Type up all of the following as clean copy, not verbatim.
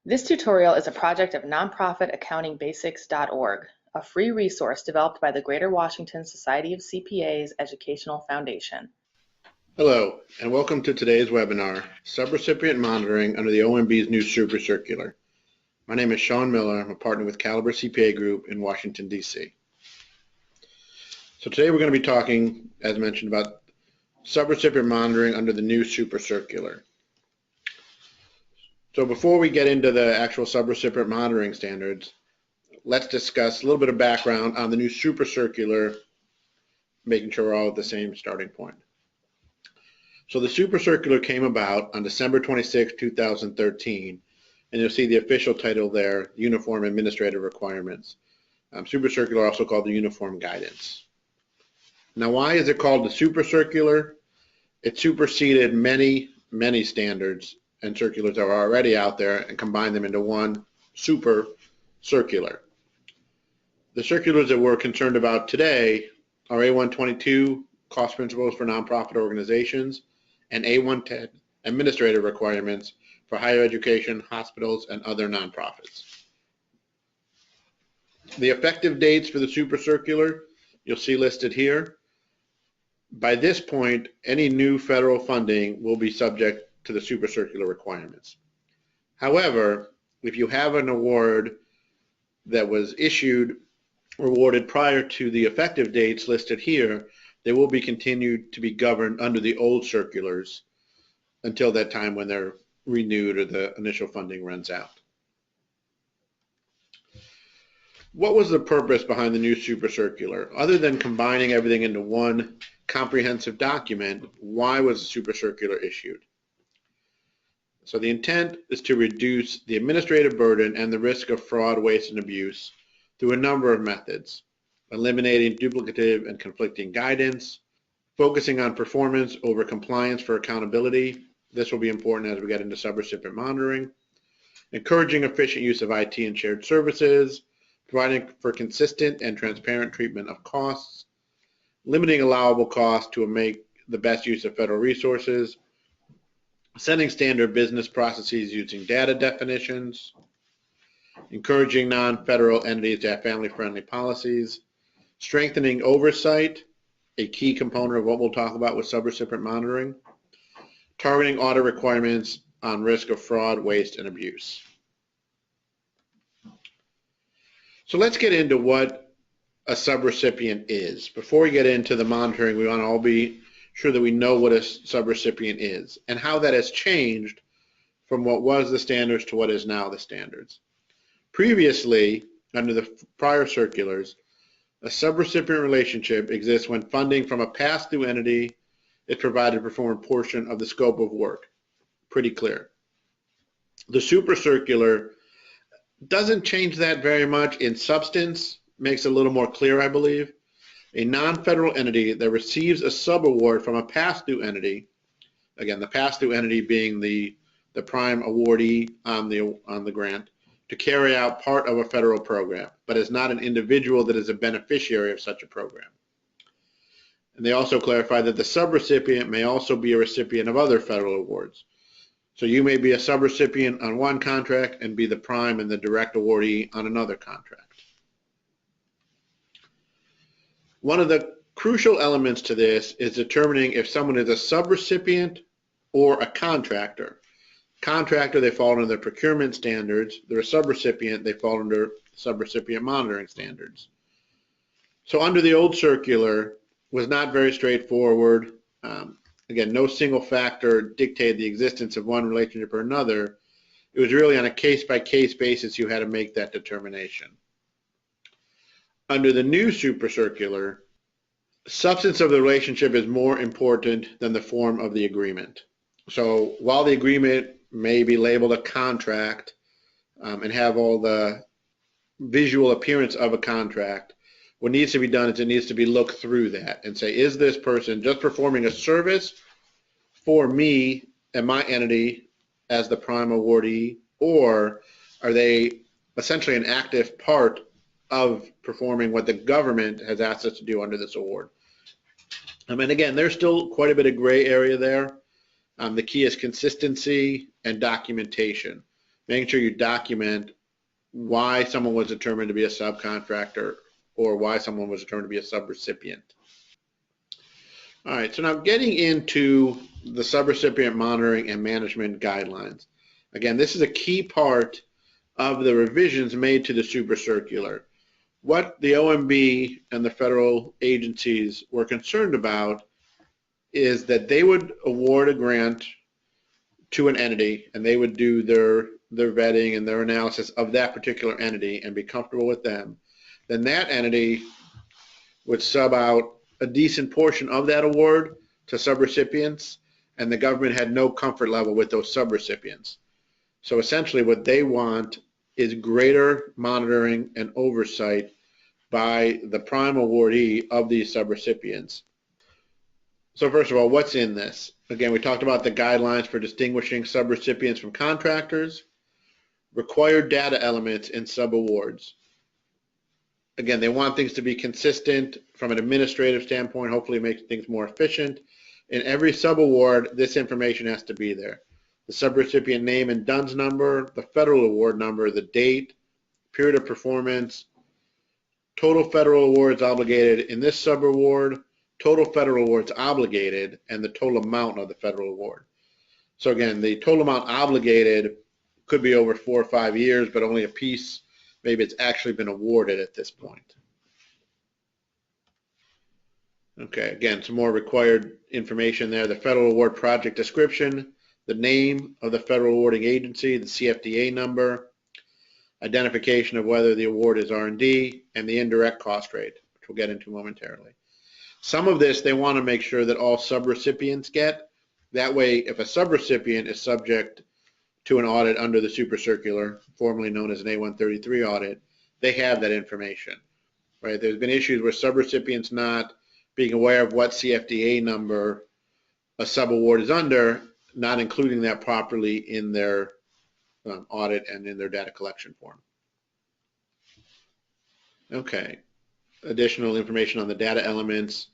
This tutorial is a project of nonprofitaccountingbasics.org, a free resource developed by the Greater Washington Society of CPAs Educational Foundation. Hello, and welcome to today's webinar, Subrecipient Monitoring under the OMB's new Supercircular. My name is Shawn Miller. I'm a partner with Caliber CPA Group in Washington, D.C. So today we're going to be talking, as mentioned, about subrecipient monitoring under the new Supercircular. So before we get into the actual subrecipient monitoring standards, let's discuss a little bit of background on the new Supercircular, making sure we're all at the same starting point. So the Supercircular came about on December 26, 2013, and you'll see the official title there, Uniform Administrative Requirements. Supercircular, also called the Uniform Guidance. Now, why is it called the Supercircular? It superseded many standards and circulars that are already out there and combined them into one Supercircular. The circulars that we're concerned about today are A122, Cost Principles for Nonprofit Organizations, and A110, Administrative Requirements for Higher Education, Hospitals, and other nonprofits. The effective dates for the Supercircular, you'll see listed here. By this point, any new federal funding will be subject to the Supercircular requirements. However, if you have an award that was issued or awarded prior to the effective dates listed here, they will be continued to be governed under the old circulars until that time when they're renewed or the initial funding runs out. What was the purpose behind the new Supercircular? Other than combining everything into one comprehensive document, why was the Supercircular issued? So the intent is to reduce the administrative burden and the risk of fraud, waste, and abuse through a number of methods, eliminating duplicative and conflicting guidance, focusing on performance over compliance for accountability. This will be important as we get into subrecipient monitoring, encouraging efficient use of IT and shared services, providing for consistent and transparent treatment of costs, limiting allowable costs to make the best use of federal resources, setting standard business processes using data definitions, encouraging non-federal entities to have family-friendly policies, strengthening oversight, a key component of what we'll talk about with subrecipient monitoring, targeting audit requirements on risk of fraud, waste, and abuse. So let's get into what a subrecipient is. Before we get into the monitoring, we want to all be sure that we know what a subrecipient is and how that has changed from what was the standards to what is now the standards. Previously, under the prior circulars, a subrecipient relationship exists when funding from a pass-through entity is provided to perform a portion of the scope of work. Pretty clear. The Supercircular doesn't change that very much in substance, makes it a little more clear, I believe. A non-federal entity that receives a subaward from a pass-through entity, again, the pass-through entity being the prime awardee on the grant, to carry out part of a federal program, but is not an individual that is a beneficiary of such a program. And they also clarify that the subrecipient may also be a recipient of other federal awards. So you may be a subrecipient on one contract and be the prime and the direct awardee on another contract. One of the crucial elements to this is determining if someone is a subrecipient or a contractor. Contractor, they fall under the procurement standards. They're a subrecipient, they fall under subrecipient monitoring standards. So under the old circular was not very straightforward. Again, no single factor dictated the existence of one relationship or another. It was really on a case-by-case basis you had to make that determination. Under the new Supercircular, substance of the relationship is more important than the form of the agreement. So while the agreement may be labeled a contract and have all the visual appearance of a contract, what needs to be done is it needs to be looked through that and say, is this person just performing a service for me and my entity as the prime awardee, or are they essentially an active part of performing what the government has asked us to do under this award? And again, there's still quite a bit of gray area there. The key is consistency and documentation. making sure you document why someone was determined to be a subcontractor or why someone was determined to be a subrecipient. All right, so now getting into the subrecipient monitoring and management guidelines. Again, this is a key part of the revisions made to the Supercircular. What the OMB and the federal agencies were concerned about is that they would award a grant to an entity and they would do their vetting and their analysis of that particular entity and be comfortable with them. Then that entity would sub out a decent portion of that award to subrecipients, and the government had no comfort level with those subrecipients. So essentially what they want is greater monitoring and oversight by the prime awardee of these subrecipients. So first of all, what's in this? Again, we talked about the guidelines for distinguishing subrecipients from contractors, required data elements in subawards. Again, they want things to be consistent from an administrative standpoint, hopefully make things more efficient. In every subaward, this information has to be there. The subrecipient name and DUNS number, the federal award number, the date, period of performance, total federal awards obligated in this subaward, total federal awards obligated, and the total amount of the federal award. So again, the total amount obligated could be over 4 or 5 years, but only a piece, maybe it's actually been awarded at this point. Okay, again, some more required information there. The federal award project description, the name of the federal awarding agency, the CFDA number, identification of whether the award is R&D, and the indirect cost rate, which we'll get into momentarily. Some of this they want to make sure that all subrecipients get. That way, if a subrecipient is subject to an audit under the Supercircular, formerly known as an A133 audit, they have that information, right? There's been issues with subrecipients not being aware of what CFDA number a subaward is under, not including that properly in their audit and in their data collection form. Okay, additional information on the data elements,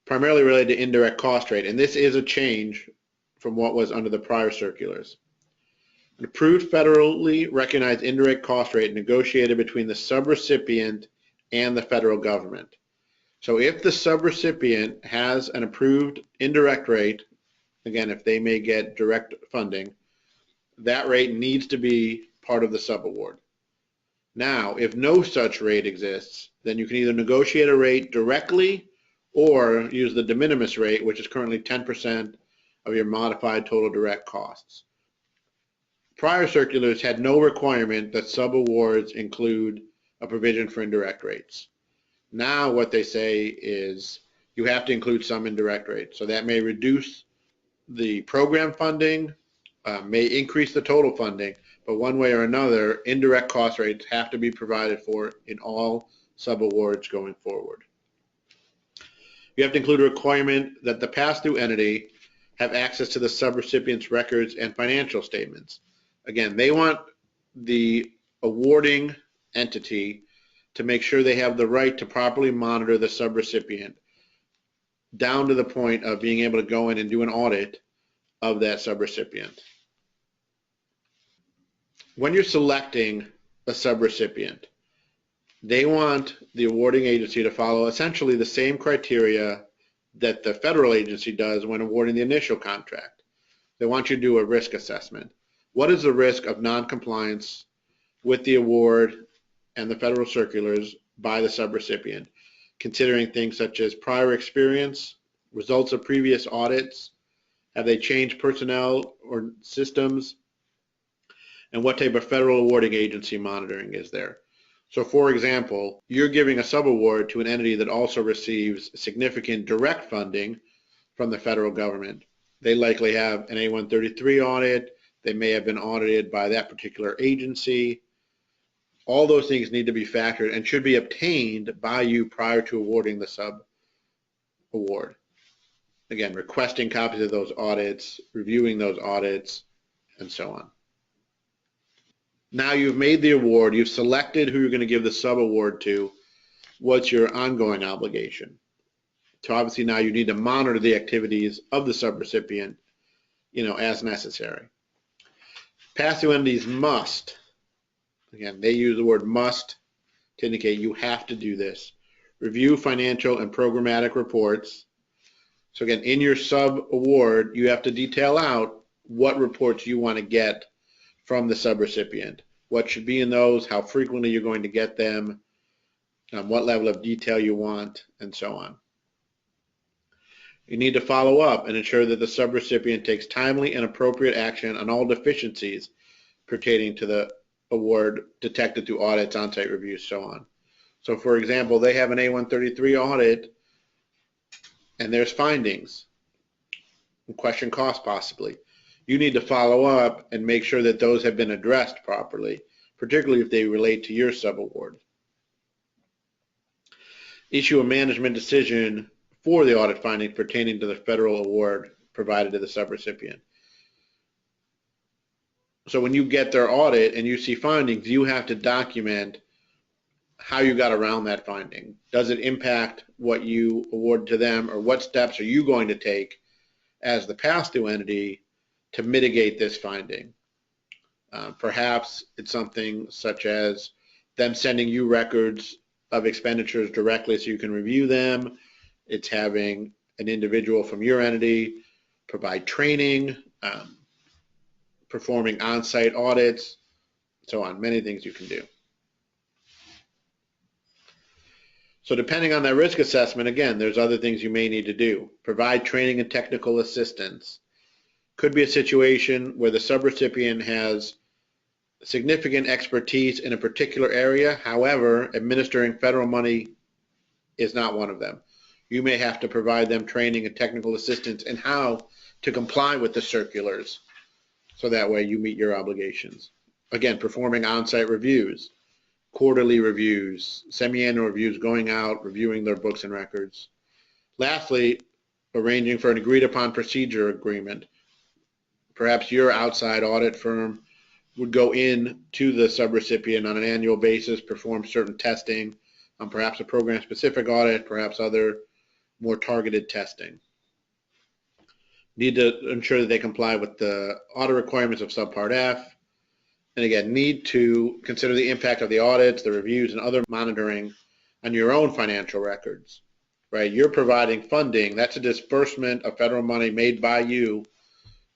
primarily related to indirect cost rate, and this is a change from what was under the prior circulars. An approved federally recognized indirect cost rate negotiated between the subrecipient and the federal government. So if the subrecipient has an approved indirect rate, again, if they may get direct funding, that rate needs to be part of the subaward. Now, if no such rate exists, then you can either negotiate a rate directly or use the de minimis rate, which is currently 10% of your modified total direct costs. Prior circulars had no requirement that subawards include a provision for indirect rates. Now what they say is you have to include some indirect rates. So that may reduce the program funding, may increase the total funding, but one way or another, indirect cost rates have to be provided for in all subawards going forward. You have to include a requirement that the pass-through entity have access to the subrecipient's records and financial statements. Again, they want the awarding entity to make sure they have the right to properly monitor the subrecipient down to the point of being able to go in and do an audit of that subrecipient. When you're selecting a subrecipient, they want the awarding agency to follow essentially the same criteria that the federal agency does when awarding the initial contract. They want you to do a risk assessment. What is the risk of non-compliance with the award and the federal circulars by the subrecipient, considering things such as prior experience, results of previous audits, have they changed personnel or systems, and what type of federal awarding agency monitoring is there. So for example, you're giving a subaward to an entity that also receives significant direct funding from the federal government. They likely have an A133 audit. They may have been audited by that particular agency. All those things need to be factored and should be obtained by you prior to awarding the sub-award. Again, requesting copies of those audits, reviewing those audits, and so on. Now you've made the award, you've selected who you're going to give the sub-award to. What's your ongoing obligation? So obviously now you need to monitor the activities of the subrecipient, as necessary. Pass-through entities must, again, they use the word must to indicate you have to do this, review financial and programmatic reports. So again, in your sub-award, you have to detail out what reports you want to get from the subrecipient, what should be in those, how frequently you're going to get them, what level of detail you want, and so on. You need to follow up and ensure that the subrecipient takes timely and appropriate action on all deficiencies pertaining to the award detected through audits, on-site reviews, so on. So for example, they have an A133 audit and there's findings, question cost possibly. You need to follow up and make sure that those have been addressed properly, particularly if they relate to your sub-award. Issue a management decision for the audit findings pertaining to the federal award provided to the subrecipient. So when you get their audit and you see findings, you have to document how you got around that finding. Does it impact what you award to them, or what steps are you going to take as the pass-through entity to mitigate this finding? Perhaps it's something such as them sending you records of expenditures directly so you can review them. It's having an individual from your entity provide training, performing on-site audits, so on. Many things you can do. So depending on that risk assessment, again, there's other things you may need to do. Provide training and technical assistance. Could be a situation where the subrecipient has significant expertise in a particular area. However, administering federal money is not one of them. You may have to provide them training and technical assistance in how to comply with the circulars, so that way you meet your obligations. Again, performing on-site reviews, quarterly reviews, semi-annual reviews, going out, reviewing their books and records. Lastly, arranging for an agreed-upon procedure agreement. Perhaps your outside audit firm would go in to the subrecipient on an annual basis, perform certain testing, perhaps a program-specific audit, perhaps other more targeted testing. Need to ensure that they comply with the audit requirements of Subpart F. And again, need to consider the impact of the audits, the reviews, and other monitoring on your own financial records, right? You're providing funding. That's a disbursement of federal money made by you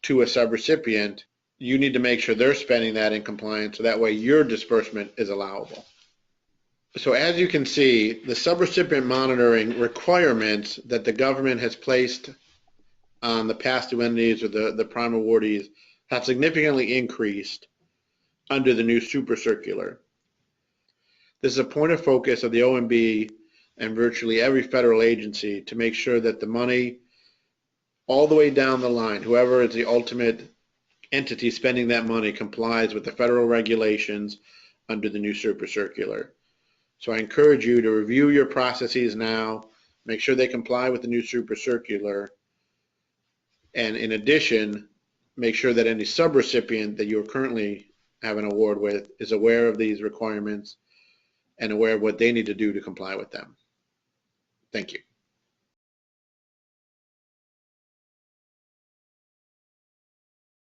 to a subrecipient. You need to make sure they're spending that in compliance, so that way your disbursement is allowable. So as you can see, the subrecipient monitoring requirements that the government has placed on the pass-through entities or the prime awardees have significantly increased under the new Supercircular. This is a point of focus of the OMB and virtually every federal agency to make sure that the money all the way down the line, whoever is the ultimate entity spending that money, complies with the federal regulations under the new Supercircular. So I encourage you to review your processes now, make sure they comply with the new Supercircular, and in addition, make sure that any subrecipient that you currently have an award with is aware of these requirements and aware of what they need to do to comply with them. Thank you.